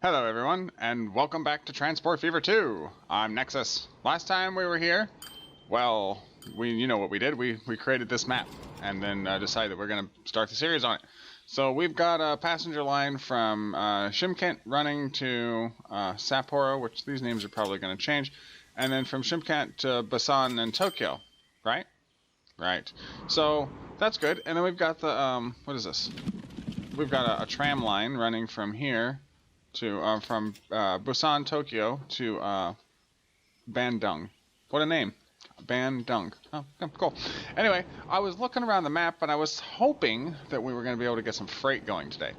Hello everyone, and welcome back to Transport Fever 2. I'm Nexxus. Last time we were here, well, you know what we did. We created this map, and then decided that we're going to start the series on it. So we've got a passenger line from Shymkent running to Sapporo, which these names are probably going to change, and then from Shymkent to Busan and Tokyo, right? Right. So that's good. And then we've got the what is this? We've got a tram line running from here to from Busan, Tokyo to Bandung. What a name. Bandung. Oh, cool. Anyway, I was looking around the map and I was hoping that we were going to be able to get some freight going today.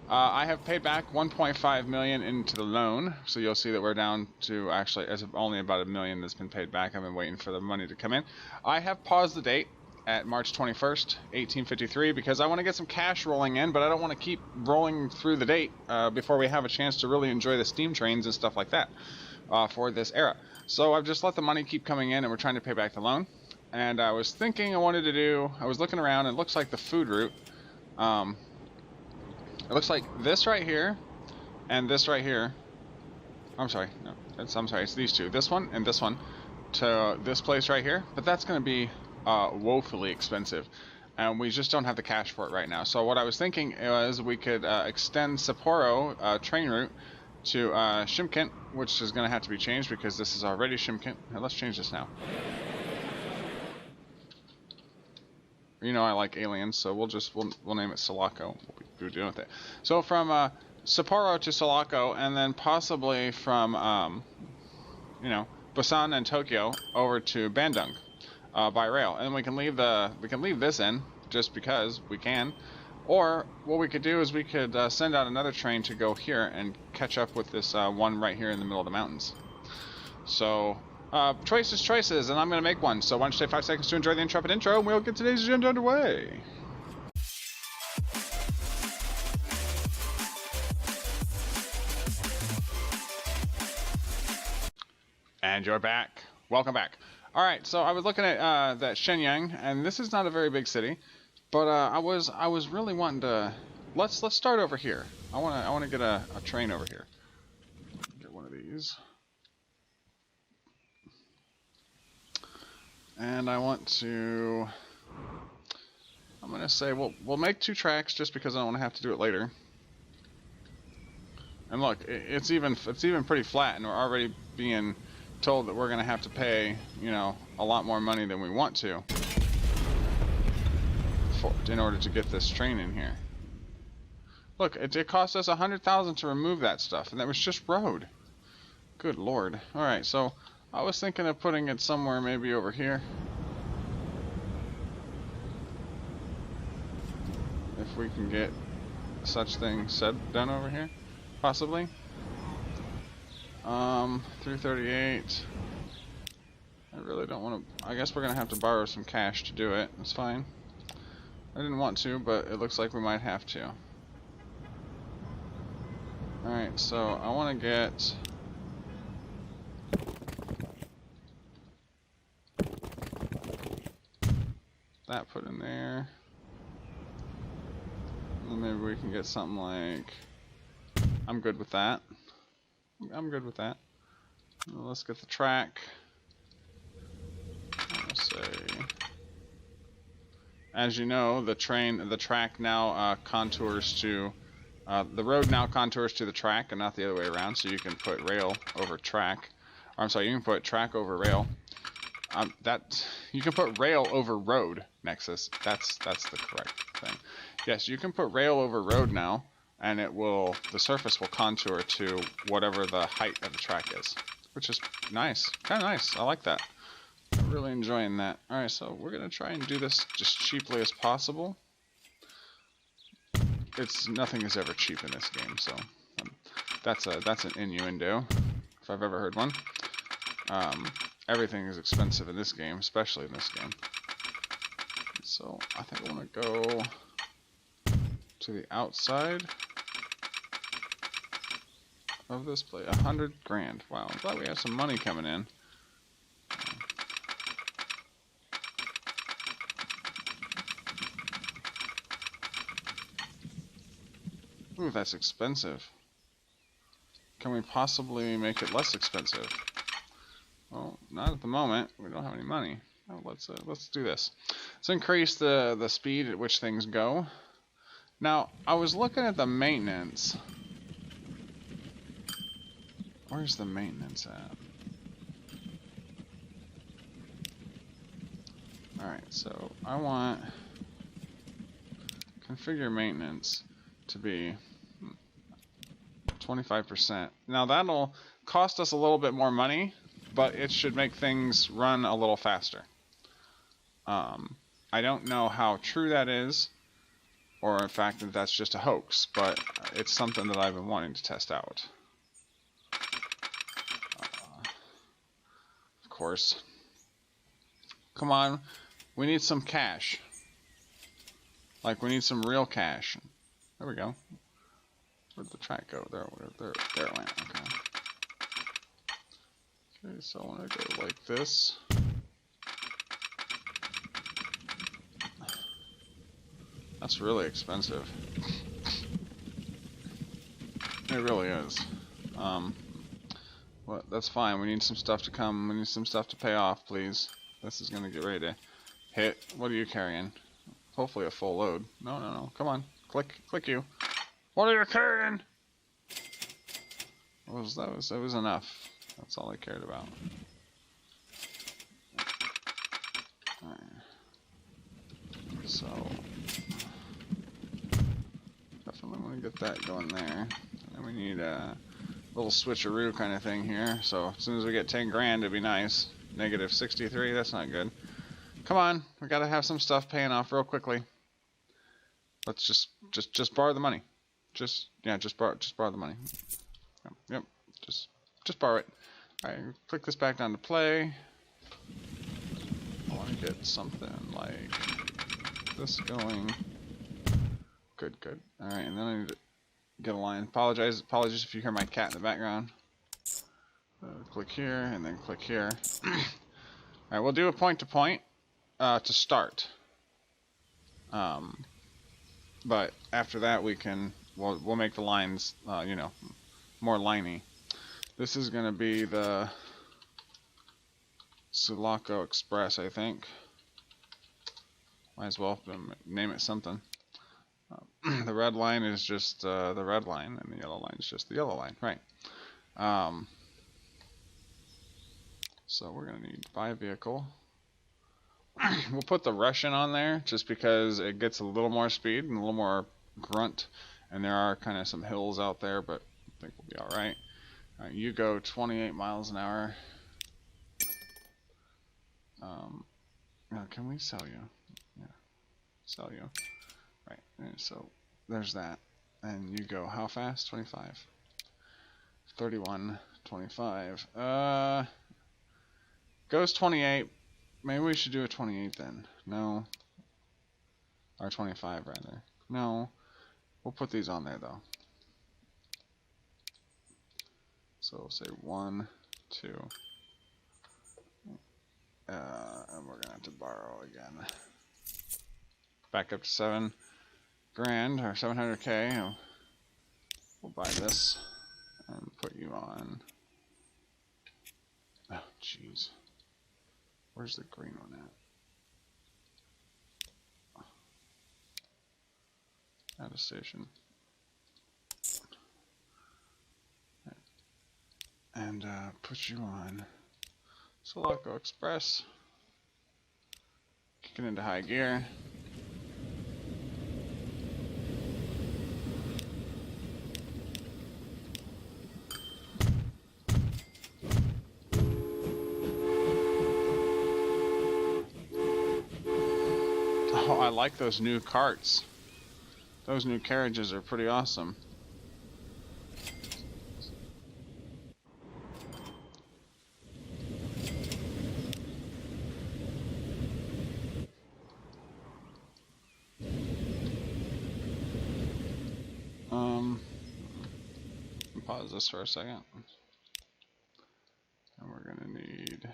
I have paid back 1.5 million into the loan, so you'll see that we're down to actually as of only about $1 million that's been paid back. I've been waiting for the money to come in. I have paused the date at March 21st, 1853, because I want to get some cash rolling in, but I don't want to keep rolling through the date before we have a chance to really enjoy the steam trains and stuff like that for this era. So I've just let the money keep coming in, and we're trying to pay back the loan. And I was thinking I was looking around, and it looks like the food route, it looks like this right here, and this right here. I'm sorry, no, it's these two. This one and this one to this place right here, but that's going to be woefully expensive, and we just don't have the cash for it right now. So what I was thinking is we could extend Sapporo train route to Shymkent, which is going to have to be changed because this is already Shymkent. Now, let's change this now. You know I like aliens, so we'll name it Sulaco. We'll be doing with it. So from Sapporo to Sulaco, and then possibly from Busan and Tokyo over to Bandung. By rail, and we can leave this in just because we can, or what we could do is we could send out another train to go here and catch up with this one right here in the middle of the mountains. So choices, and I'm going to make one. So why don't you take 5 seconds to enjoy the intrepid intro, and we'll get today's agenda underway. And you're back. Welcome back. All right, so I was looking at that Shenyang, and this is not a very big city, but I was really wanting to let's start over here. I want to get a train over here. Get one of these, and I'm gonna say we'll make 2 tracks just because I don't want to have to do it later. And look, it's even pretty flat, and we're already being told that we're going to have to pay, a lot more money than we want to in order to get this train in here. Look, it cost us 100,000 to remove that stuff, and that was just road. Good lord. Alright, so I was thinking of putting it somewhere maybe over here. If we can get such things done over here, possibly. 338. I really don't want to. I guess we're gonna have to borrow some cash to do it. It's fine. I didn't want to, but it looks like we might have to. Alright, so I want to get that put in there. And maybe we can get something like. I'm good with that. I'm good with that. Let's get the track. Let's say, as you know, the track now contours to the road now contours to the track, and not the other way around. So you can put rail over track. Or I'm sorry, you can put track over rail. You can put rail over road, Nexxus. That's the correct thing. Yes, you can put rail over road now. And the surface will contour to whatever the height of the track is, which is nice, kind of nice. I like that. I'm really enjoying that. All right, so we're gonna try and do this just cheaply as possible. Nothing is ever cheap in this game, so that's an innuendo if I've ever heard one. Everything is expensive in this game, especially in this game. So I think I want to go to the outside of this place. 100 grand. Wow, I'm glad we have some money coming in. Ooh, that's expensive. can we possibly make it less expensive? Well, not at the moment. We don't have any money. Oh, let's do this. Let's increase the speed at which things go. Now, I was looking at the maintenance. Where's the maintenance at? Alright, so I want configure maintenance to be 25%. Now that'll cost us a little bit more money, but it should make things run a little faster. I don't know how true that is, or in fact that that's just a hoax, but it's something that I've been wanting to test out. Of course. Come on, we need some cash. Like, we need some real cash. There we go. Where'd the track go? There it went. Okay. Okay, so I want to go like this. That's really expensive. It really is. Well, that's fine. We need some stuff to come. We need some stuff to pay off, please. This is gonna get ready to hit. What are you carrying? Hopefully a full load. No. Come on. Click you. What are you carrying? That was enough. That's all I cared about. Alright. So definitely want to get that going there. And we need a little switcheroo kind of thing here. So as soon as we get 10 grand, it'd be nice. Negative 63, that's not good. Come on, we gotta have some stuff paying off real quickly. Let's just borrow the money. Just borrow the money. Yep, just borrow it. Alright, click this back down to play. I want to get something like this going. Good. Alright, and then I need to get a line. Apologies if you hear my cat in the background. Click here, and then click here. Alright, we'll do a point to point to start. But after that we'll make the lines, you know, more liney. This is going to be the Sulaco Express, I think. Might as well name it something. The red line is just the red line, and the yellow line is just the yellow line, right? So we're going to need to buy a vehicle. We'll put the Russian on there just because it gets a little more speed and a little more grunt, and there are kind of some hills out there, but I think we'll be alright. Alright, you go 28 miles an hour. Now can we sell you? Yeah, sell you. Right, and so there's that. And you go how fast? 25. 31, 25. Goes 28. Maybe we should do a 28 then. No. Or 25 rather. No. We'll put these on there though. So we'll say 1, 2. And we're gonna have to borrow again. Back up to 7 grand or 700k. We'll buy this and put you on. Oh, jeez. Where's the green one at? At a station. And put you on Sulaco Express. Kick it into high gear. Oh, I like those new carts. Those new carriages are pretty awesome. Pause this for a second. And we're gonna need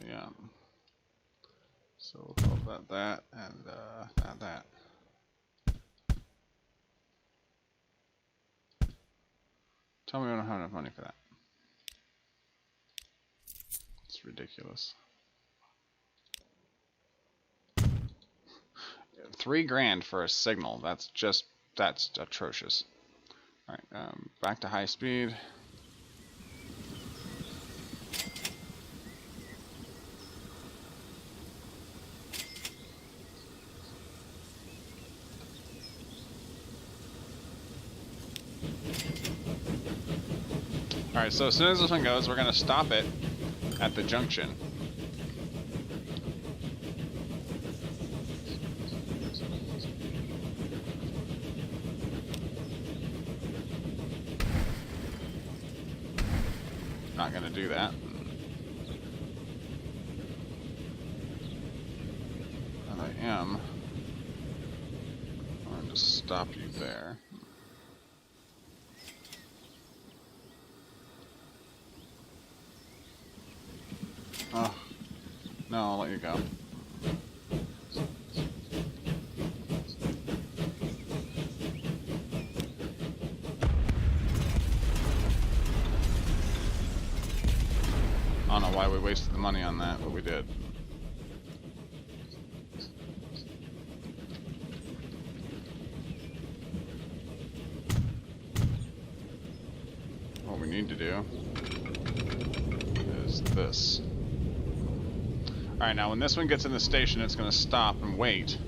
yeah. Yeah. So we'll call that that and that. Tell me we don't have enough money for that. It's ridiculous. $3 grand for a signal. That's atrocious. Alright, back to high speed. Alright, so as soon as this one goes, we're going to stop it at the junction. Not going to do that. And I am going to stop you there. Oh, no, I'll let you go. I don't know why we wasted the money on that, but we did. What we need to do is this. Alright, now when this one gets in the station, it's going to stop and wait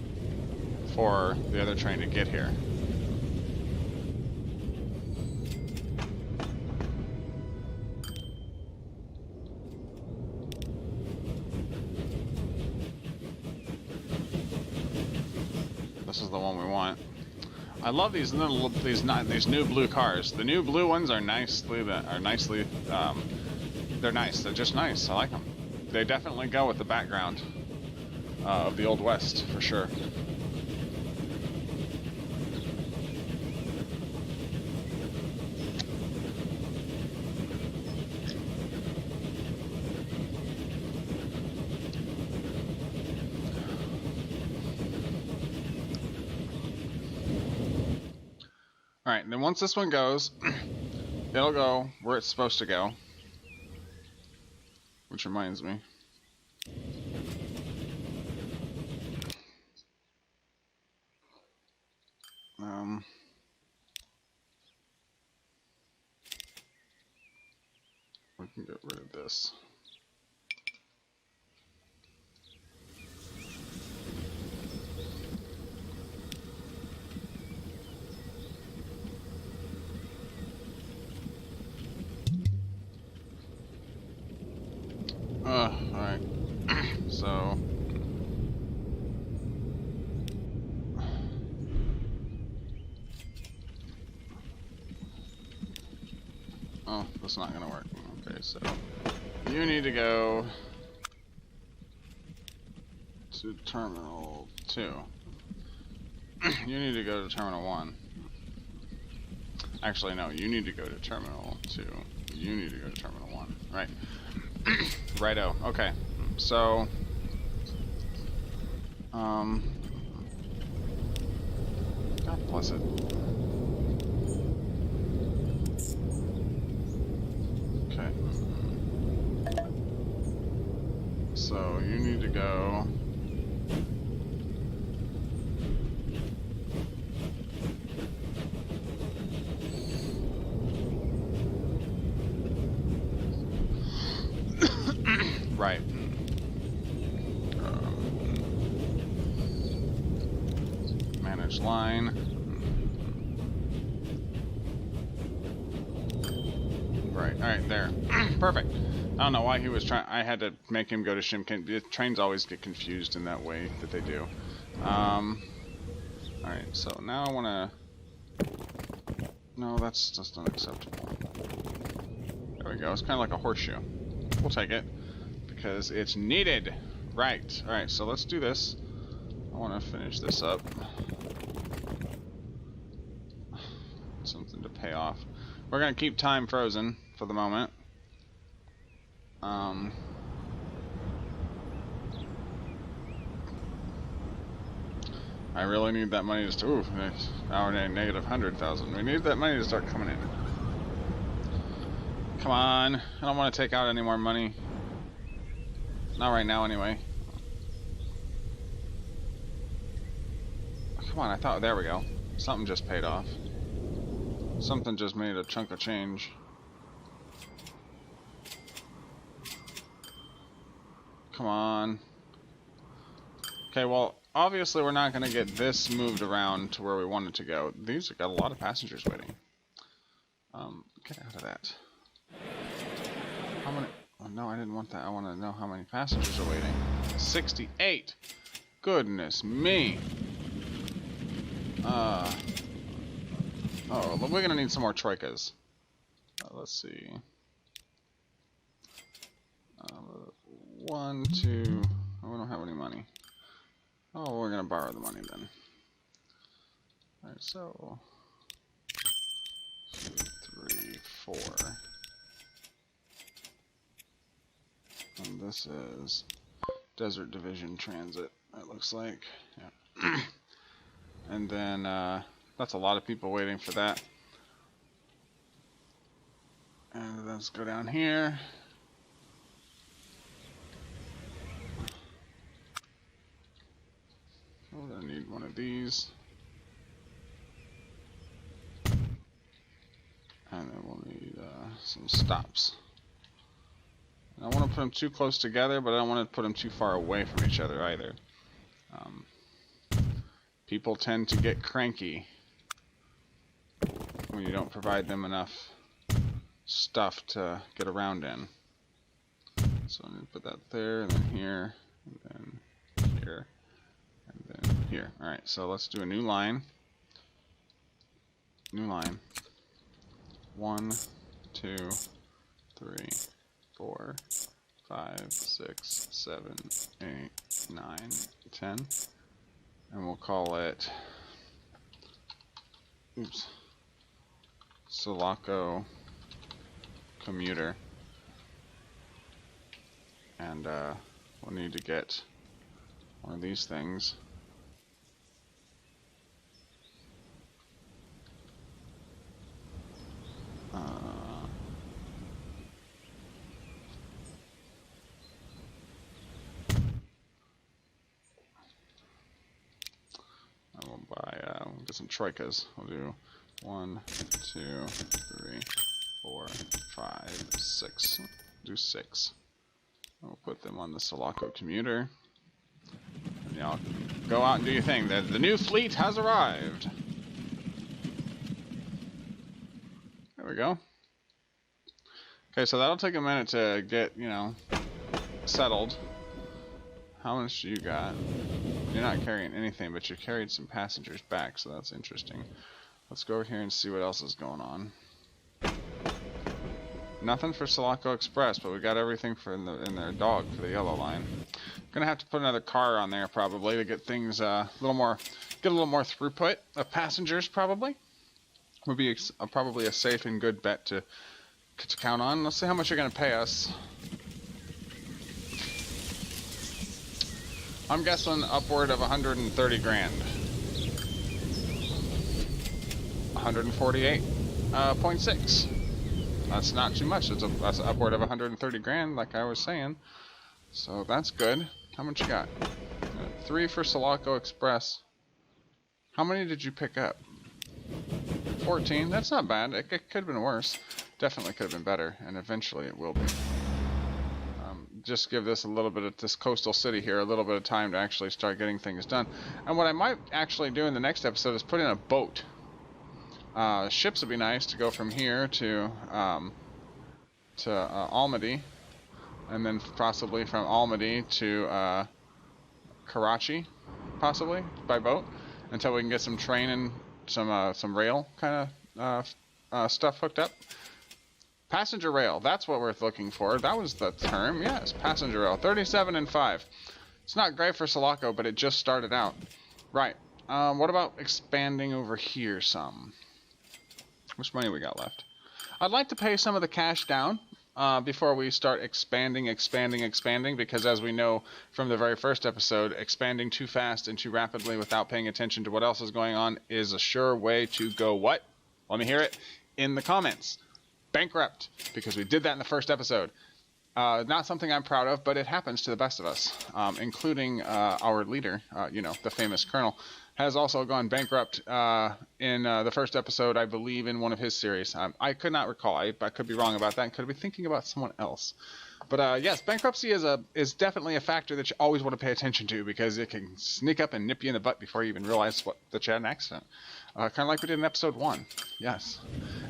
for the other train to get here. This is the one we want. I love these new blue cars. The new blue ones are nicely they're nice. They're just nice. I like them. They definitely go with the background of the Old West, for sure. Alright, then once this one goes, it'll go where it's supposed to go. Which reminds me. We can get rid of this. Alright. So oh, that's not gonna work. Okay, so you need to go to Terminal 2. You need to go to Terminal 1. Actually, no, you need to go to Terminal 2. You need to go to Terminal 1. Right. Righto. Okay. So, God bless it. Okay. So, you need to go. Right. Manage line. Right. All right. There. Perfect. I don't know why he was trying. I had to make him go to Shimkin. The trains always get confused in that way that they do. All right. So now I want to. No, that's just unacceptable. There we go. It's kind of like a horseshoe. We'll take it. Because it's needed. Right. Alright, so let's do this. I want to finish this up. Something to pay off. We're going to keep time frozen for the moment. I really need that money to start. Ooh, now we're at negative 100,000. We need that money to start coming in. Come on. I don't want to take out any more money. Not right now, anyway. Come on, I thought... There we go. Something just paid off. Something just made a chunk of change. Come on. Okay, well, obviously we're not going to get this moved around to where we want it to go. These have got a lot of passengers waiting. Get out of that. How many... Oh, no, I didn't want that. I want to know how many passengers are waiting. 68! Goodness me! Oh, we're going to need some more troikas. Let's see. 1, 2... Oh, we don't have any money. Oh, we're going to borrow the money then. Alright, so... 2, 3, 4... And this is Desert Division Transit, it looks like. Yeah. And then, that's a lot of people waiting for that. And let's go down here. We're gonna need one of these. And then we'll need some stops. I don't want to put them too close together, but I don't want to put them too far away from each other either. People tend to get cranky when you don't provide them enough stuff to get around in. So I'm going to put that there, and then here, and then here, and then here. Alright, so let's do a new line. New line. 1, 2, 3, 4, 5, 6, 7, 8, 9, 10. And we'll call it, oops, Sulaco Commuter. And we'll need to get one of these things. We'll get some troikas. We'll do 1, 2, 3, 4, 5, 6. Do 6. We'll put them on the Sulaco Commuter. And y'all go out and do your thing. The new fleet has arrived. There we go. Okay, so that'll take a minute to get, you know, settled. How much do you got? You're not carrying anything, but you carried some passengers back, so that's interesting. Let's go over here and see what else is going on. Nothing for Sulaco Express, but we got everything for in their dog for the yellow line. Gonna have to put another car on there probably to get things get a little more throughput of passengers. Probably would be probably a safe and good bet to count on. Let's see how much you're gonna pay us. I'm guessing upward of 130 grand. 148.6. That's not too much. That's upward of 130 grand, like I was saying. So that's good. How much you got? 3 for Sulaco Express. How many did you pick up? 14. That's not bad. It could have been worse. Definitely could have been better, and eventually it will be. Just give this a little bit of this coastal city here a little bit of time to actually start getting things done. And what I might actually do in the next episode is put in a boat. Ships would be nice to go from here to Almaty, and then possibly from Almaty to Karachi, possibly by boat, until we can get some train and some rail kind of stuff hooked up. Passenger rail, that's what we're looking for. That was the term, yes, passenger rail. 37 and 5. It's not great for Sulaco, but it just started out. Right, what about expanding over here some? How much money we got left? I'd like to pay some of the cash down before we start expanding, because as we know from the very first episode, expanding too fast and too rapidly without paying attention to what else is going on is a sure way to go what? Let me hear it in the comments. Bankrupt, because we did that in the first episode. Not something I'm proud of, but it happens to the best of us, including our leader, the famous Colonel, has also gone bankrupt in the first episode, I believe, in one of his series. I could not recall. I could be wrong about that and could be thinking about someone else. But yes, bankruptcy is definitely a factor that you always want to pay attention to, because it can sneak up and nip you in the butt before you even realize that you had an accident. Kind of like we did in episode 1. Yes.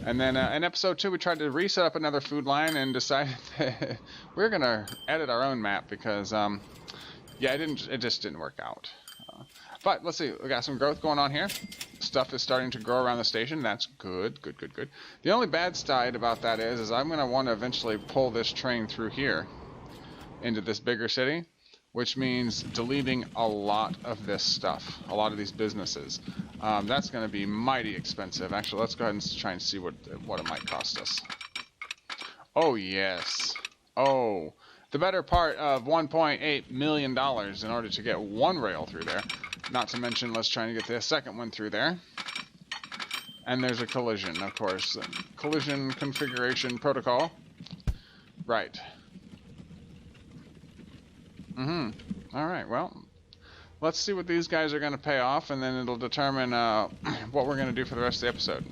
And then in episode 2, we tried to reset up another food line and decided that we're going to edit our own map because, it just didn't work out. But let's see, we got some growth going on here. Stuff is starting to grow around the station. That's good. The only bad side about that is I'm going to want to eventually pull this train through here into this bigger city, which means deleting a lot of this stuff, a lot of these businesses. That's going to be mighty expensive. Actually, let's go ahead and try and see what it might cost us. Oh, yes. Oh, the better part of $1.8 million in order to get one rail through there. Not to mention, let's try and get the second one through there. And there's a collision, of course. Collision configuration protocol. Right. Alright, well, let's see what these guys are going to pay off, and then it'll determine what we're going to do for the rest of the episode.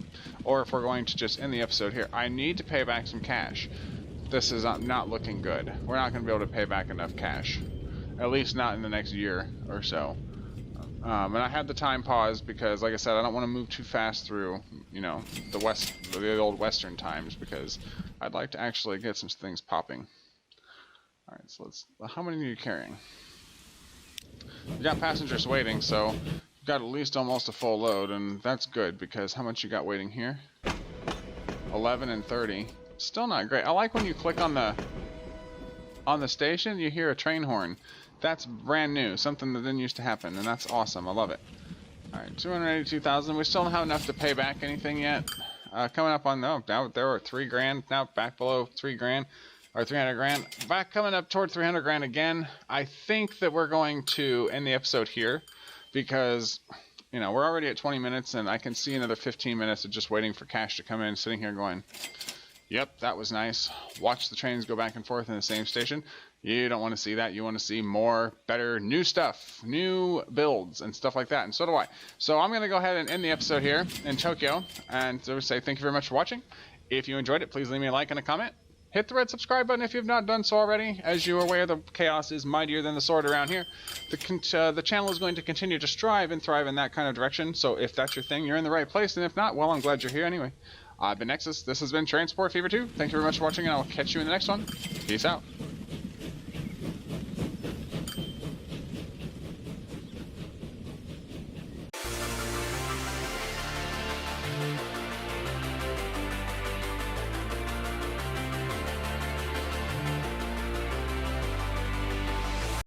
Or if we're going to just end the episode here. I need to pay back some cash. This is not looking good. We're not going to be able to pay back enough cash. At least not in the next year or so. And I had the time paused because, like I said, I don't want to move too fast through, the old Western times, because I'd like to actually get some things popping. Alright, so how many are you carrying? You got passengers waiting, so you've got at least almost a full load, and that's good, because how much you got waiting here? 11 and 30. Still not great. I like when you click on the station, you hear a train horn. That's brand new, something that didn't used to happen, and that's awesome. I love it. Alright, 282,000. We still don't have enough to pay back anything yet. Coming up on, now there were 3 grand, now back below 3 grand, or 300 grand. Back coming up toward 300 grand again. I think that we're going to end the episode here, because, we're already at 20 minutes, and I can see another 15 minutes of just waiting for cash to come in, sitting here going, yep, that was nice. Watch the trains go back and forth in the same station. You don't want to see that. You want to see more, better, new stuff, new builds, and stuff like that. And so do I. So I'm going to go ahead and end the episode here in Tokyo. And so say thank you very much for watching. If you enjoyed it, please leave me a like and a comment. Hit the red subscribe button if you've not done so already. As you are aware, the chaos is mightier than the sword around here. The channel is going to continue to strive and thrive in that kind of direction. So if that's your thing, you're in the right place. And if not, well, I'm glad you're here anyway. I've been Nexxus. This has been Transport Fever 2. Thank you very much for watching, and I'll catch you in the next one. Peace out.